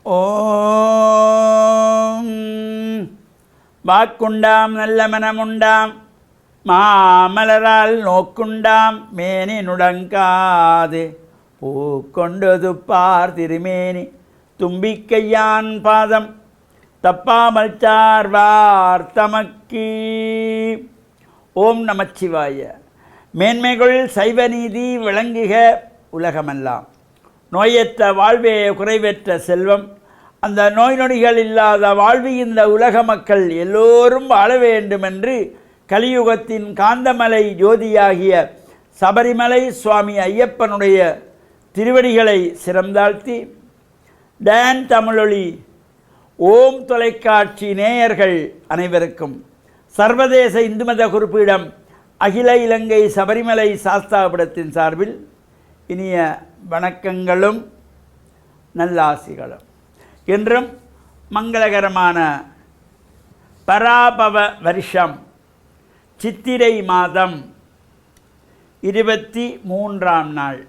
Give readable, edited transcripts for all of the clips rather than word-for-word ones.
ஓம் வாக்குண்டாம் நல்ல மனமுண்டாம் மாமலரால் நோக்குண்டாம் மேனி நுடங்காது பூக்கொண்டது பார் திருமேனி தும்பிக்கையான் பாதம் தப்பாமல் சார்வார் தமக்கி. ஓம் நமச்சிவாய. மேன்மைகள் சைவநீதி விளங்குக உலகமெல்லாம். நோயற்ற வாழ்வே குறைவற்ற செல்வம். அந்த நோய் நொடிகள் இல்லாத வாழ்வு இந்த உலக மக்கள் எல்லோரும் வாழ வேண்டுமென்று கலியுகத்தின் காந்தமலை ஜோதியாகிய சபரிமலை சுவாமி ஐயப்பனுடைய திருவடிகளை சிரம்தாழ்த்தி டான் தமிழொலி ஓம் தொலைக்காட்சி நேயர்கள் அனைவருக்கும் சர்வதேச இந்து மத குறிப்பிடம் அகில இலங்கை சபரிமலை சாஸ்தாபுரத்தின் சார்பில் இனிய வணக்கங்களும் நல்லாசிகளும். என்றும் மங்களகரமான பராபவ வருஷம் சித்திரை மாதம் 23ஆம் நாள்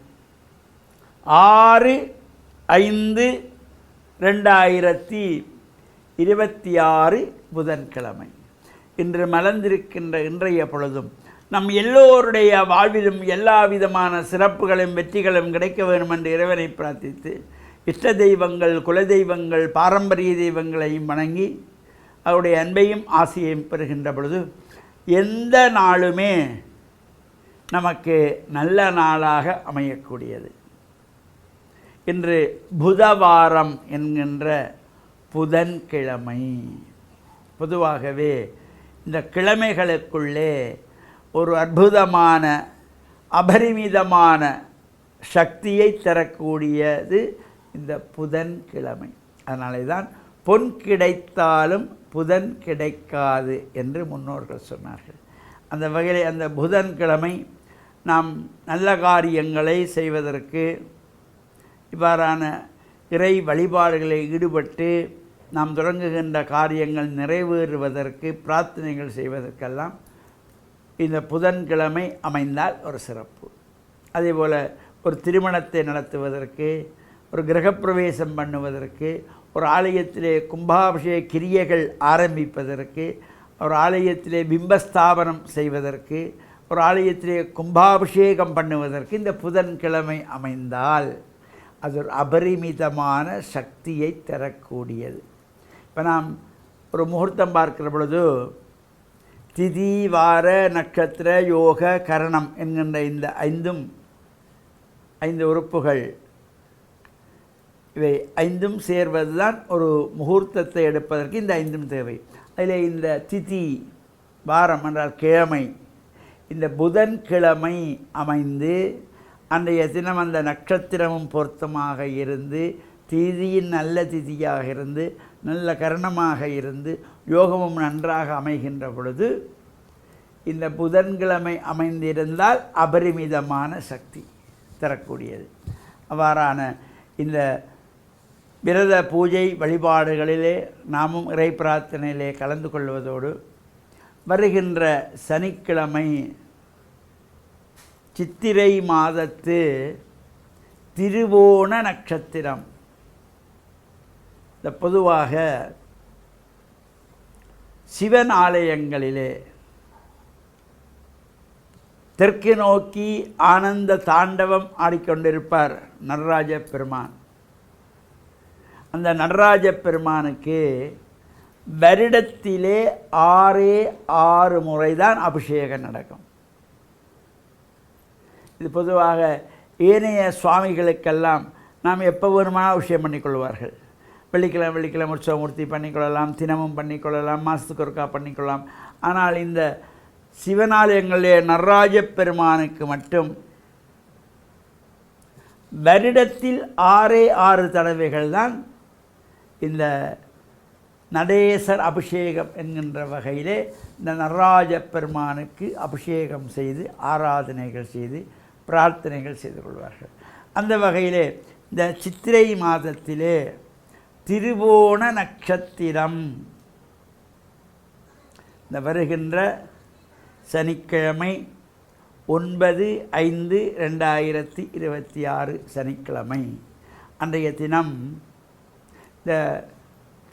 6/5/2026 புதன்கிழமை. இன்று மலர்ந்திருக்கின்ற இன்றைய பொழுதும் நம் எல்லோருடைய வாழ்விலும் எல்லா விதமான சிறப்புகளும் வெற்றிகளும் கிடைக்க வேண்டும் என்று இறைவனை பிரார்த்தித்து இஷ்ட தெய்வங்கள் குலதெய்வங்கள் பாரம்பரிய தெய்வங்களையும் வணங்கி அவருடைய அன்பையும் ஆசையையும் பெறுகின்ற பொழுது எந்த நாளுமே நமக்கு நல்ல நாளாக அமையக்கூடியது. இன்று புதவாரம் என்கின்ற புதன்கிழமை. பொதுவாகவே இந்த கிழமைகளுக்குள்ளே ஒரு அற்புதமான அபரிமிதமான சக்தியை தரக்கூடியது இந்த புதன்கிழமை. அதனாலே தான் பொன் கிடைத்தாலும் புதன் கிடைக்காது என்று முன்னோர்கள் சொன்னார்கள். அந்த வகையில் அந்த புதன்கிழமை நாம் நல்ல காரியங்களை செய்வதற்கு இவ்வாறான இறை வழிபாடுகளில் ஈடுபட்டு நாம் தொடங்குகின்ற காரியங்கள் நிறைவேறுவதற்கு பிரார்த்தனைகள் செய்வதற்கெல்லாம் இந்த புதன்கிழமை அமைந்தால் ஒரு சிறப்பு. அதேபோல் ஒரு திருமணத்தை நடத்துவதற்கு, ஒரு கிரகப்பிரவேசம் பண்ணுவதற்கு, ஒரு ஆலயத்திலே கும்பாபிஷேக கிரியைகள் ஆரம்பிப்பதற்கு, ஒரு ஆலயத்திலே பிம்பஸ்தாபனம் செய்வதற்கு, ஒரு ஆலயத்திலே கும்பாபிஷேகம் பண்ணுவதற்கு இந்த புதன்கிழமை அமைந்தால் அது ஒரு அபரிமிதமான சக்தியை தரக்கூடியது. இப்போ நாம் ஒரு முகூர்த்தம் பார்க்கிற பொழுது திதி வார நட்சத்திர யோக கரணம் என்கின்ற இந்த ஐந்து உறுப்புகள், இவை ஐந்தும் சேர்வது தான் ஒரு முகூர்த்தத்தை எடுப்பதற்கு இந்த ஐந்தும் தேவை. அதில் இந்த திதி வாரம் என்றால் கிழமை, இந்த புதன்கிழமை அமைந்து அன்றைய தினம் அந்த நட்சத்திரமும் பொருத்தமாக இருந்து திதியின் நல்ல திதியாக இருந்து நல்ல கரணமாக இருந்து யோகமும் நன்றாக அமைகின்ற பொழுது இந்த புதன்கிழமை அமைந்திருந்தால் அபரிமிதமான சக்தி தரக்கூடியது. அவ்வாறான இந்த விரத பூஜை வழிபாடுகளிலே நாமும் இறை பிரார்த்தனையிலே கலந்து கொள்வதோடு வருகின்ற சனிக்கிழமை சித்திரை மாதத்து திருவோண நட்சத்திரம். இந்த பொதுவாக சிவன் ஆலயங்களிலே தெற்கு நோக்கி ஆனந்த தாண்டவம் ஆடிக்கொண்டிருப்பார் நடராஜ பெருமான். அந்த நடராஜ பெருமானுக்கு வருடத்திலே 6 முறைதான் அபிஷேகம் நடக்கும். இது பொதுவாக ஏனைய சுவாமிகளுக்கெல்லாம் நாம் எப்போ வேணுமானால் அபிஷேகம் பண்ணிக்கொள்வார்கள். வெள்ளிக்கிழமை உற்சவமூர்த்தி பண்ணிக்கொள்ளலாம், தினமும் பண்ணிக்கொள்ளலாம், மாதத்துக்கு ஒருக்கா பண்ணிக்கொள்ளலாம். ஆனால் இந்த சிவனாலயங்களிலே நடராஜ பெருமானுக்கு மட்டும் வருடத்தில் 6 தடவைகள் தான் இந்த நடேசர் அபிஷேகம் என்கின்ற வகையிலே இந்த நடராஜ பெருமானுக்கு அபிஷேகம் செய்து ஆராதனைகள் செய்து பிரார்த்தனைகள் செய்து கொள்வார்கள். அந்த வகையிலே இந்த சித்திரை மாதத்திலே திருவோண நட்சத்திரம் இந்த வருகின்ற சனிக்கிழமை 9/5/2026 சனிக்கிழமை அன்றைய தினம் இந்த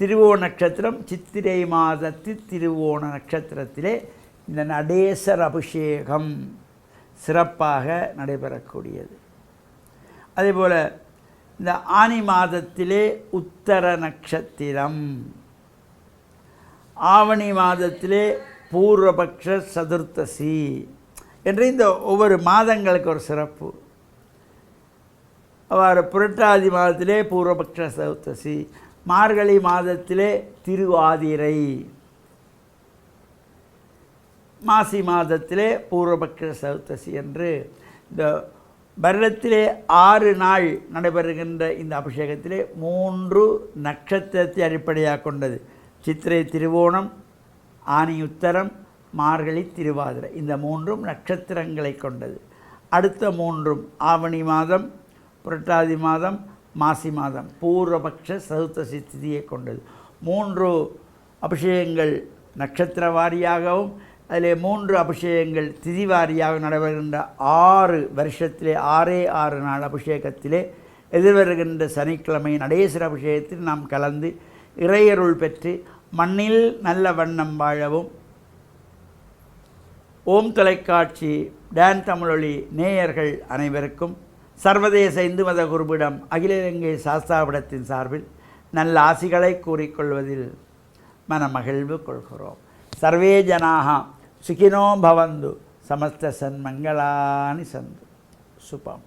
திருவோண நட்சத்திரம் சித்திரை மாதத்தில் திருவோண நட்சத்திரத்திலே இந்த நடேசர் அபிஷேகம் சிறப்பாக நடைபெறக்கூடியது. அதேபோல் இந்த ஆனி மாதத்திலே உத்தர நட்சத்திரம், ஆவணி மாதத்திலே பூர்வபக்ஷ சதுர்த்தசி என்று இந்த ஒவ்வொரு மாதங்களுக்கு ஒரு சிறப்பு. அவ்வாறு புரட்டாதி மாதத்திலே பூர்வபக்ஷ சதுர்த்தசி, மார்கழி மாதத்திலே திருவாதிரை, மாசி மாதத்திலே பூர்வபக்ஷ சதுர்த்தசி என்று இந்த வருடத்திலே 6 நாள் நடைபெறுகின்ற இந்த அபிஷேகத்திலே 3 நட்சத்திரத்தை அடிப்படையாக கொண்டது. சித்திரை திருவோணம், ஆனி உத்தரம், மார்கழி திருவாதிரை, இந்த 3 நட்சத்திரங்களை கொண்டது. அடுத்த 3 ஆவணி மாதம், புரட்டாதி மாதம், மாசி மாதம் பூர்வபக்ஷ சதுர்த்தசி திதியை கொண்டது. 3 அபிஷேகங்கள் நட்சத்திர வாரியாகவும் அதிலே 3 அபிஷேகங்கள் திதி வாரியாக நடைபெறுகின்ற 6 வருஷத்திலே 6 நாள் அபிஷேகத்திலே எதிர்வருகின்ற சனிக்கிழமை நடேசர் அபிஷேகத்தில் நாம் கலந்து இறையருள் பெற்று மண்ணில் நல்ல வண்ணம் வாழவும் ஓம் தொலைக்காட்சி டான் தமிழொலி நேயர்கள் அனைவருக்கும் சர்வதேச இந்து மத குருபிடம் அகில இலங்கை சாஸ்தாபிடத்தின் சார்பில் நல்ல ஆசிகளை கூறிக்கொள்வதில் மனமகிழ்வு கொள்கிறோம். சர்வே ஜனாக சுகினோ பவந்து சமஸ்த சன்மங்களானி சந்து சுபம்.